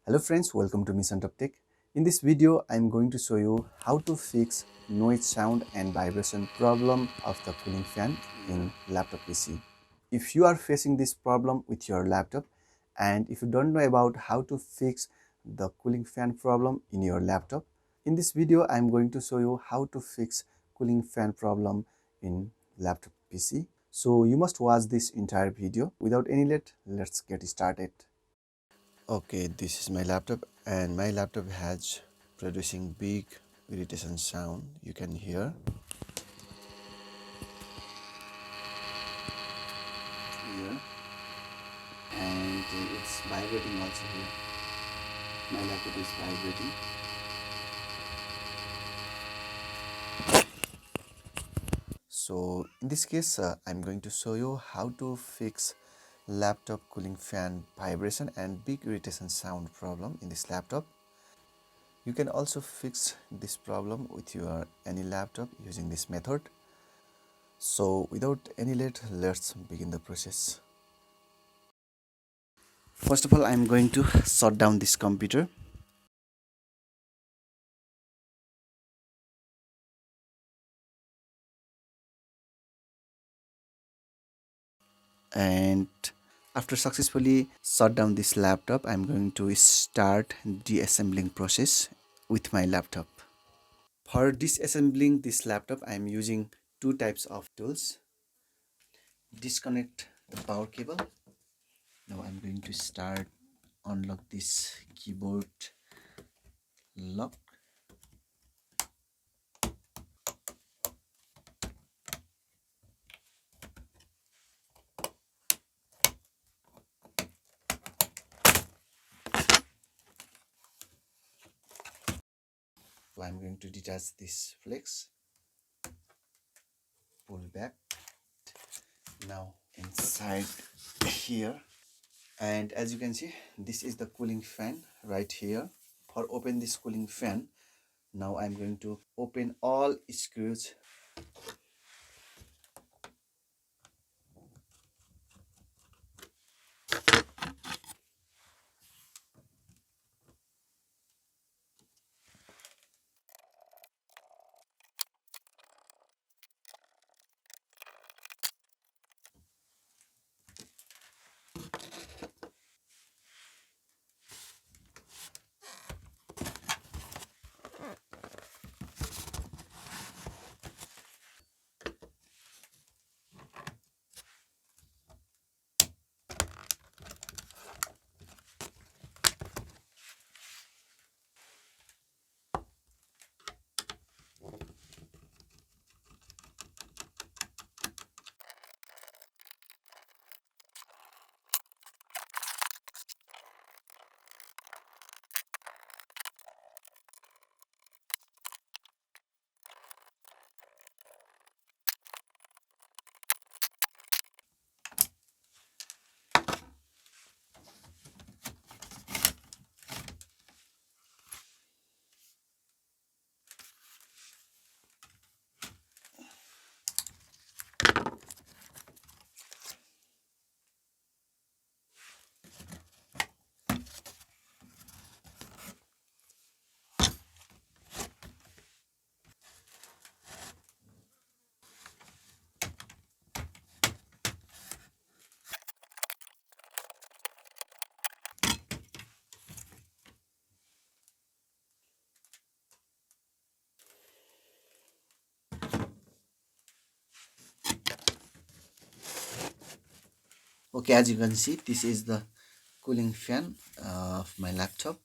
Hello friends, welcome to Mission Top Tech. In this video, I am going to show you how to fix noise, sound and vibration problem of the cooling fan in laptop PC. If you are facing this problem with your laptop and if you don't know about how to fix the cooling fan problem in your laptop, in this video I am going to show you how to fix cooling fan problem in laptop PC. So you must watch this entire video. Without any late, let's get started. Okay, this is my laptop and my laptop has producing big irritation sound you can hear here, and it's vibrating also here. My laptop is vibrating. So in this case I'm going to show you how to fix laptop cooling fan vibration and big irritation sound problem in this laptop. You can also fix this problem with your any laptop using this method. So without any late, let's begin the process. First of all, I'm going to shut down this computer. And after successfully shut down this laptop, I'm going to start deassembling process with my laptop. For disassembling this laptop, I'm using two types of tools. Disconnect the power cable. Now I'm going to start unlock this keyboard lock. So I'm going to detach this flex, pull back. Now inside here, and as you can see, this is the cooling fan right here. For open this cooling fan, now I'm going to open all screws. Okay, as you can see, this is the cooling fan of my laptop,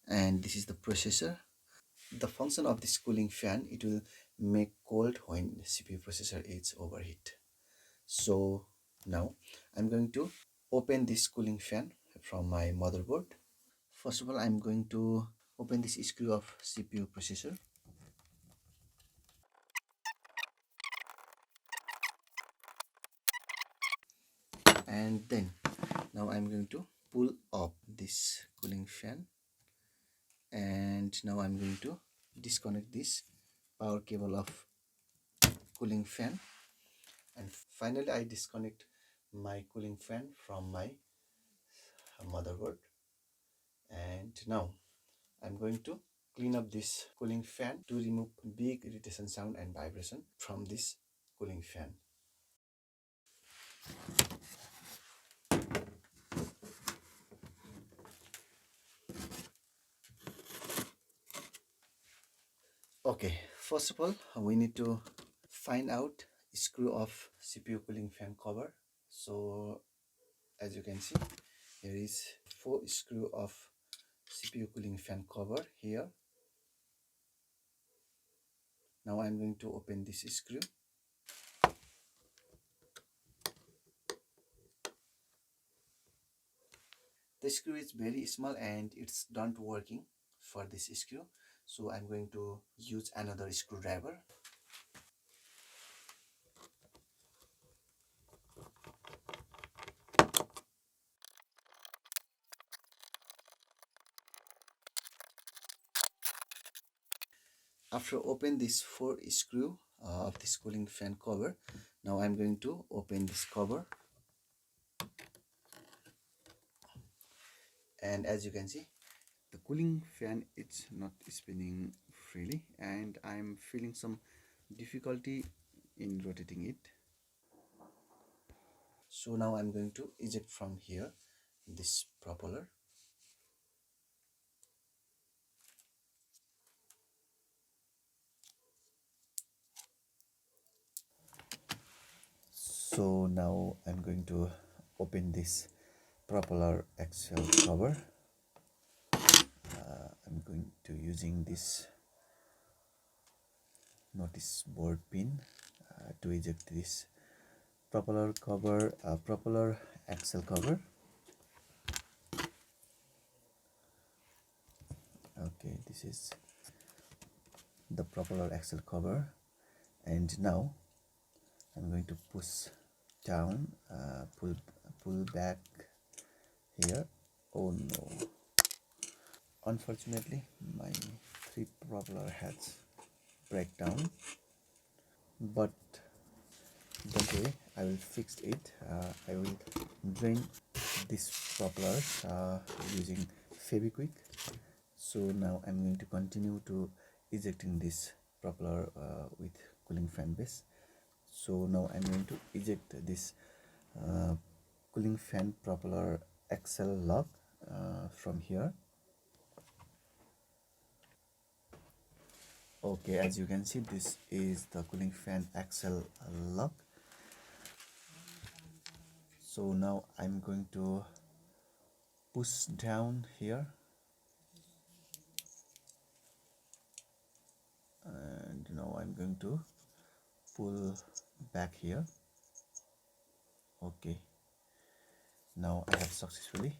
and this is the processor. The function of this cooling fan, it will make cold when CPU processor is overheat. So now I'm going to open this cooling fan from my motherboard. First of all, I'm going to open this screw of CPU processor, and then now I'm going to pull up this cooling fan, and now I'm going to disconnect this power cable of cooling fan, and finally I disconnect my cooling fan from my motherboard, and now I'm going to clean up this cooling fan to remove big irritation sound and vibration from this cooling fan. Okay, first of all, we need to find out screw of CPU cooling fan cover. So as you can see, there is 4 screw of CPU cooling fan cover here. Now I'm going to open this screw. The screw is very small and it's not working for this screw, so I'm going to use another screwdriver. After open this 4 screw of this cooling fan cover, now I'm going to open this cover, and as you can see, the cooling fan it's not spinning freely and I'm feeling some difficulty in rotating it. So now I'm going to eject from here this propeller. So now I'm going to open this propeller axle cover. I'm going to using this notice board pin to eject this propeller cover, propeller axle cover. Okay, this is the propeller axle cover, and now I'm going to push down, pull back here. Oh no, unfortunately my 3 propeller heads break down, but don't worry, I will fix it. I will drain this propeller using Febiquick. So now I'm going to continue to ejecting this propeller with cooling fan base. So now I'm going to eject this cooling fan propeller axle lock from here. Okay, as you can see, this is the cooling fan axle lock. So now I'm going to push down here, and now I'm going to pull back here. Okay, now I have successfully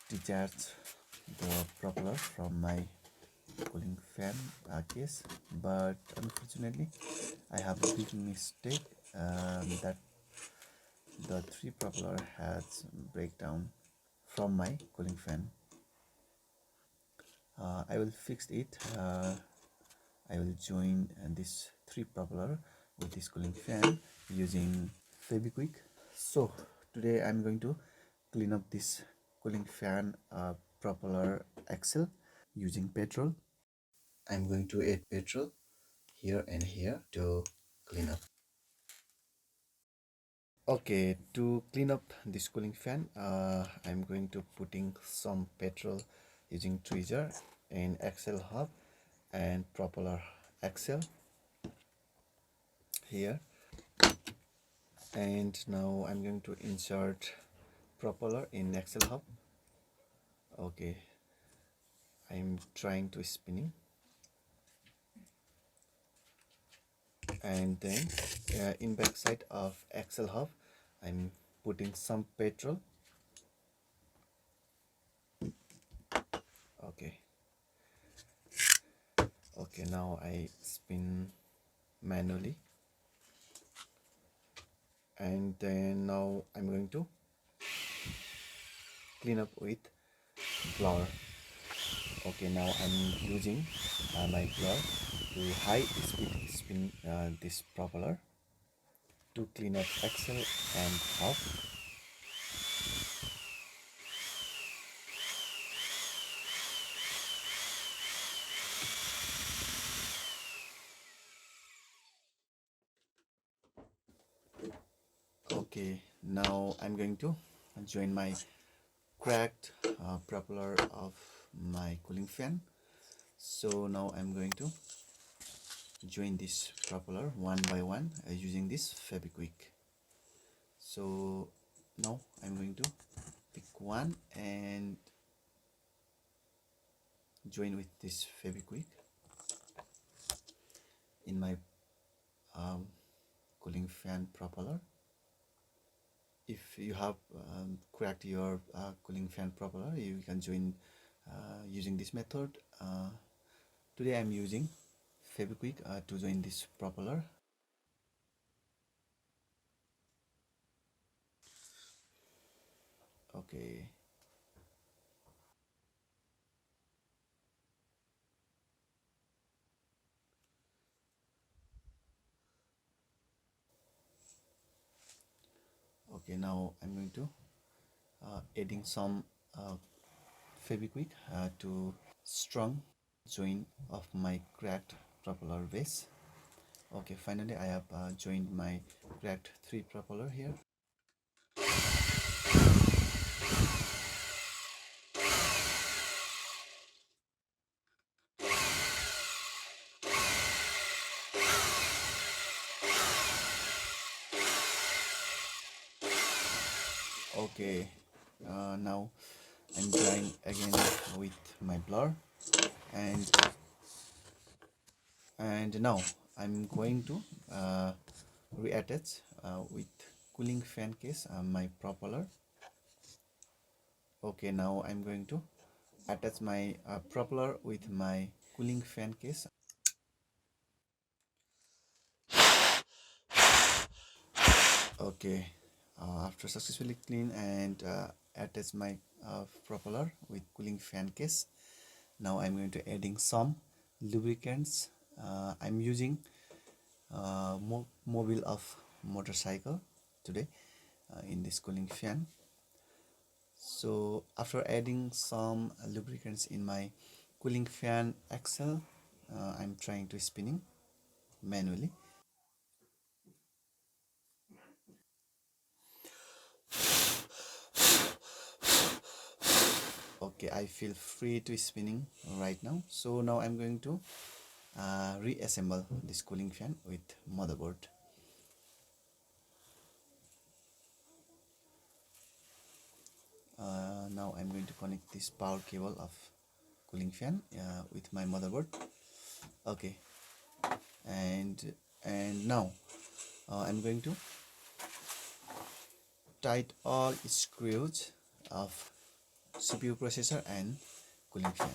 detached the propeller from my cooling fan case, but unfortunately I have a big mistake that the 3 propeller heads break down from my cooling fan. I will fix it. I will join this 3 propeller with this cooling fan using Febiquick. So today I'm going to clean up this cooling fan propeller axle using petrol. I'm going to add petrol here and here to clean up. Okay, to clean up this cooling fan, I'm going to putting some petrol using tweezer in axle hub and propeller axle here, and now I'm going to insert propeller in axle hub. Okay, I'm trying to spinning, and then in back side of axle hub I'm putting some petrol. Okay, now I spin manually, and then now I'm going to clean up with blower. Okay, now I'm using my blower to high speed spin this propeller to clean up axle and hub. I'm going to join my cracked propeller of my cooling fan. So now I'm going to join this propeller one by one using this Febiquick. So now I'm going to pick one and join with this Febiquick in my um, cooling fan propeller. If you have cracked your cooling fan propeller, you can join using this method. Today I'm using Febiquick to join this propeller. Okay. Okay, now I'm going to adding some Febiquick to strong join of my cracked propeller base. Okay, finally I have joined my cracked 3 propeller here. Okay, now I'm drawing again with my blur, and now I'm going to reattach with cooling fan case my propeller. Okay, now I'm going to attach my propeller with my cooling fan case. Okay, after successfully clean and attach my propeller with cooling fan case, now I'm going to adding some lubricants. I'm using mobile of motorcycle today in this cooling fan. So after adding some lubricants in my cooling fan axle, I'm trying to spinning manually. Okay, I feel free to spinning right now. So now I'm going to reassemble this cooling fan with motherboard. Now I'm going to connect this power cable of cooling fan with my motherboard. Okay, and now I'm going to tight all screws of CPU processor and cooling fan.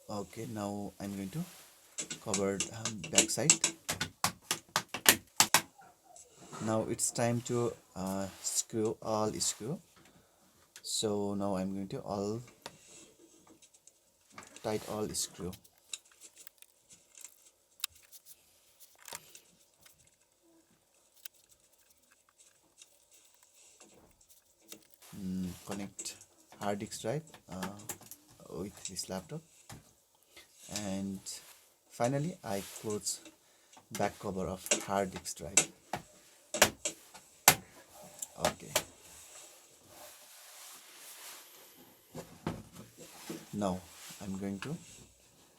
Okay, now I'm going to cover back side. Now it's time to screw all screw. So now I'm going to tight all screw. Connect hard disk drive with this laptop, and finally I close back cover of hard disk drive. Okay, now I'm going to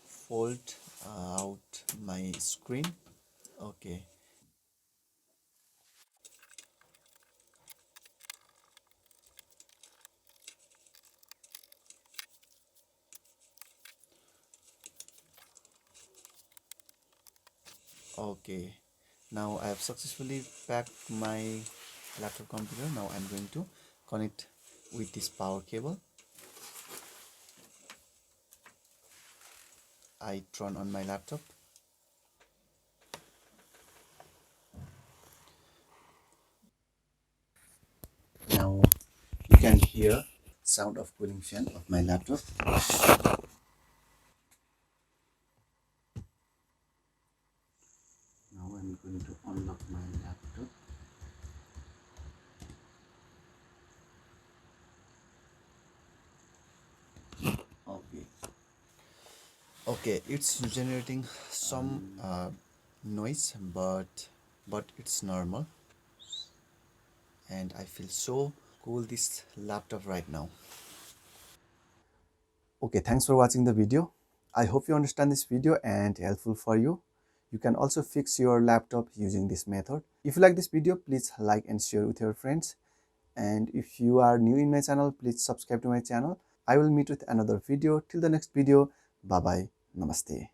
fold out my screen. Okay, okay, now I have successfully packed my laptop computer. Now I'm going to connect with this power cable. I turn on my laptop. Now you can hear sound of cooling fan of my laptop. Now I'm going Okay, it's generating some noise, but it's normal, and I feel so cool this laptop right now. Okay, thanks for watching the video. I hope you understand this video and helpful for you. You can also fix your laptop using this method. If you like this video, please like and share with your friends. And if you are new in my channel, please subscribe to my channel. I will meet with another video. Till the next video, bye bye, namaste.